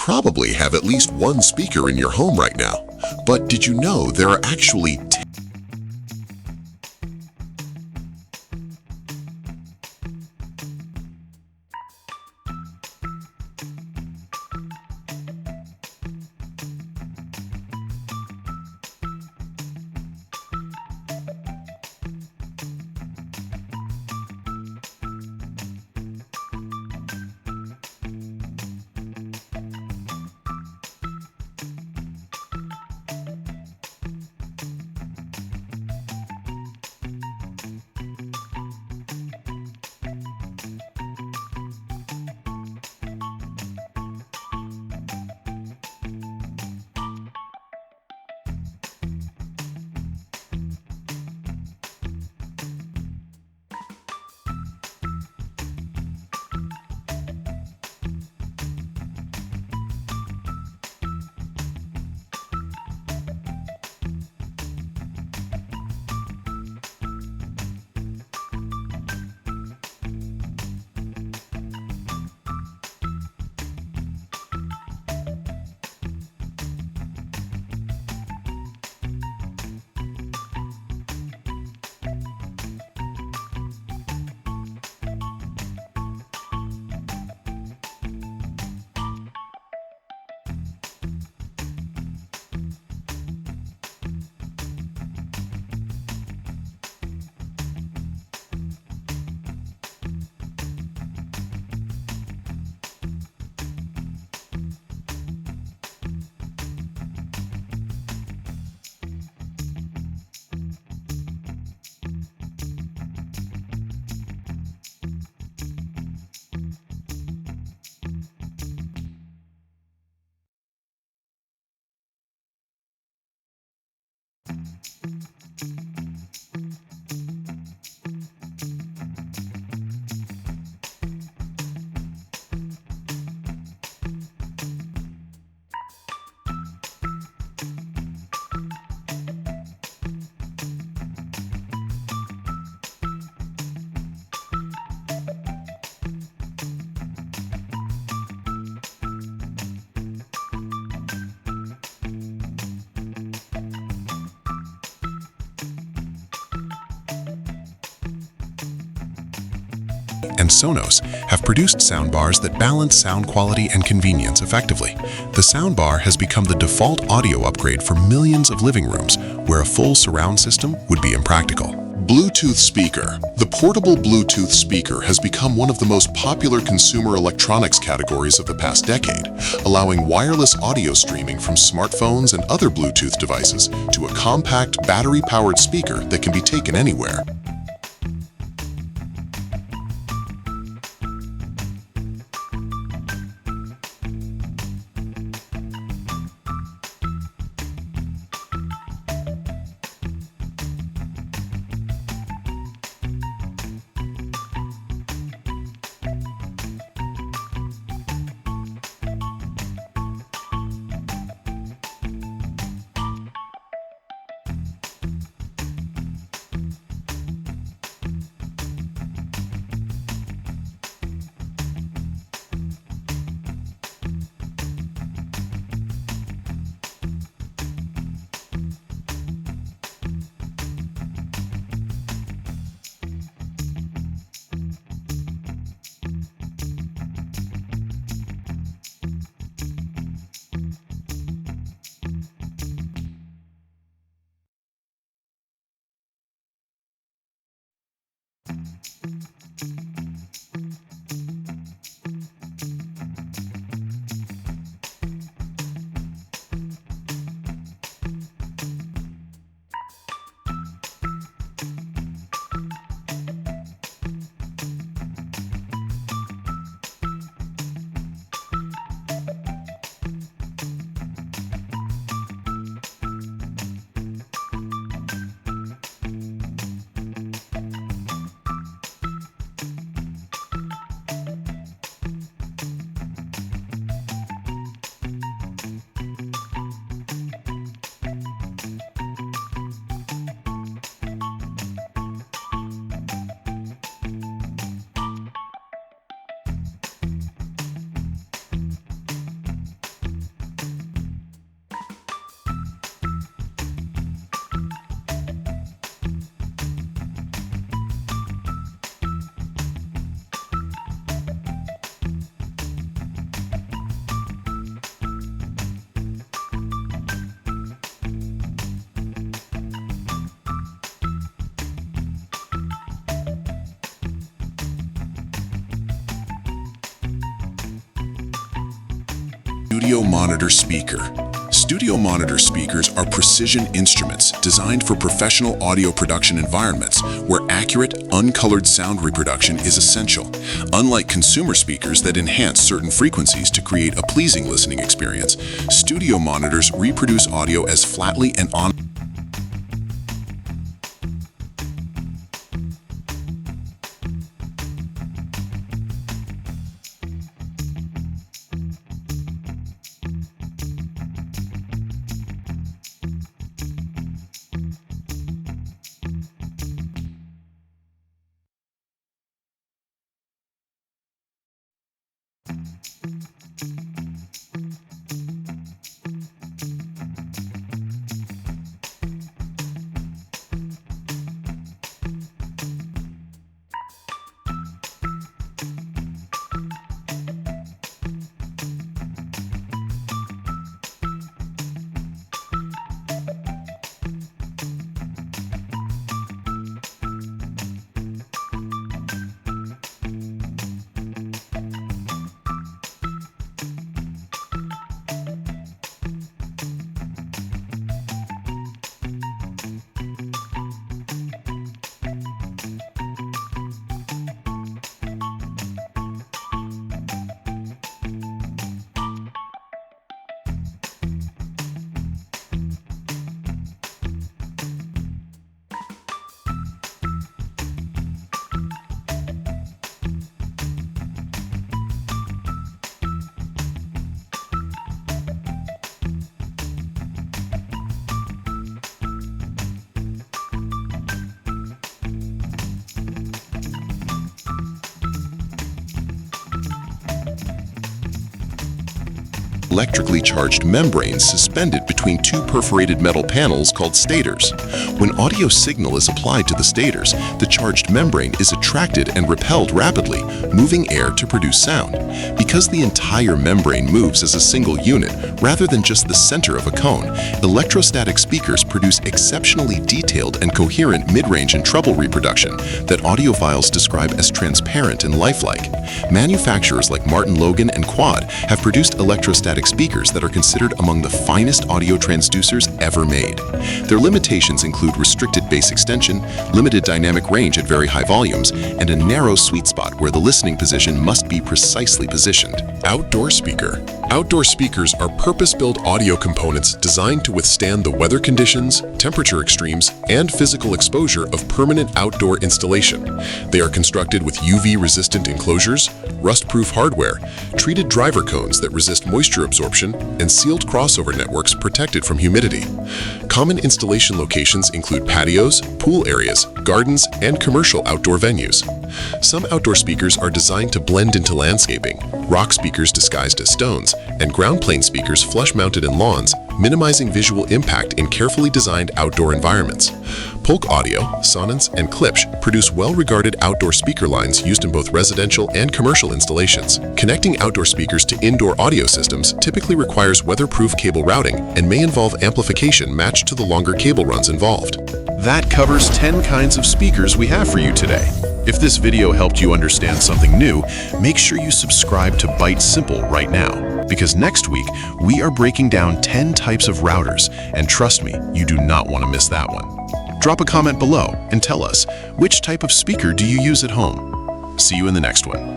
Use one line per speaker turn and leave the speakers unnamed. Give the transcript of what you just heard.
probably have at least one speaker in your home right now. But did you know there are actually and Sonos have produced soundbars that balance sound quality and convenience effectively. The soundbar has become the default audio upgrade for millions of living rooms where a full surround system would be impractical. Bluetooth speaker. The portable Bluetooth speaker has become one of the most popular consumer electronics categories of the past decade, allowing wireless audio streaming from smartphones and other Bluetooth devices to a compact battery-powered speaker that can be taken anywhere. Studio Monitor Speaker. Studio monitor speakers are precision instruments designed for professional audio production environments where accurate, uncolored sound reproduction is essential. Unlike consumer speakers that enhance certain frequencies to create a pleasing listening experience, studio monitors reproduce audio as flatly and electrically charged membranes suspended between two perforated metal panels called stators. When audio signal is applied to the stators, the charged membrane is attracted and repelled rapidly, moving air to produce sound. Because the entire membrane moves as a single unit rather than just the center of a cone, electrostatic speakers produce exceptionally detailed and coherent mid-range and treble reproduction that audiophiles describe as transparent and lifelike. Manufacturers like Martin Logan and Quad have produced electrostatic speakers that are considered among the finest audio transducers ever made. Their limitations include restricted bass extension, limited dynamic range at very high volumes, and a narrow sweet spot where the listening position must be precisely positioned. Outdoor speaker. Outdoor speakers are purpose-built audio components designed to withstand the weather conditions, temperature extremes, and physical exposure of permanent outdoor installation. They are constructed with UV-resistant enclosures, rust-proof hardware, treated driver cones that resist moisture absorption, and sealed crossover networks protected from humidity. Common installation locations include patios, pool areas, gardens, and commercial outdoor venues. Some outdoor speakers are designed to blend into landscaping, rock speakers disguised as stones, and ground plane speakers flush-mounted in lawns, minimizing visual impact in carefully designed outdoor environments. Polk Audio, Sonance, and Klipsch produce well-regarded outdoor speaker lines used in both residential and commercial installations. Connecting outdoor speakers to indoor audio systems typically requires weatherproof cable routing and may involve amplification matched to the longer cable runs involved. That covers 10 kinds of speakers we have for you today. If this video helped you understand something new, make sure you subscribe to ByteSimple right now, because next week we are breaking down 10 types of routers, and trust me, you do not want to miss that one. Drop a comment below and tell us, which type of speaker do you use at home? See you in the next one.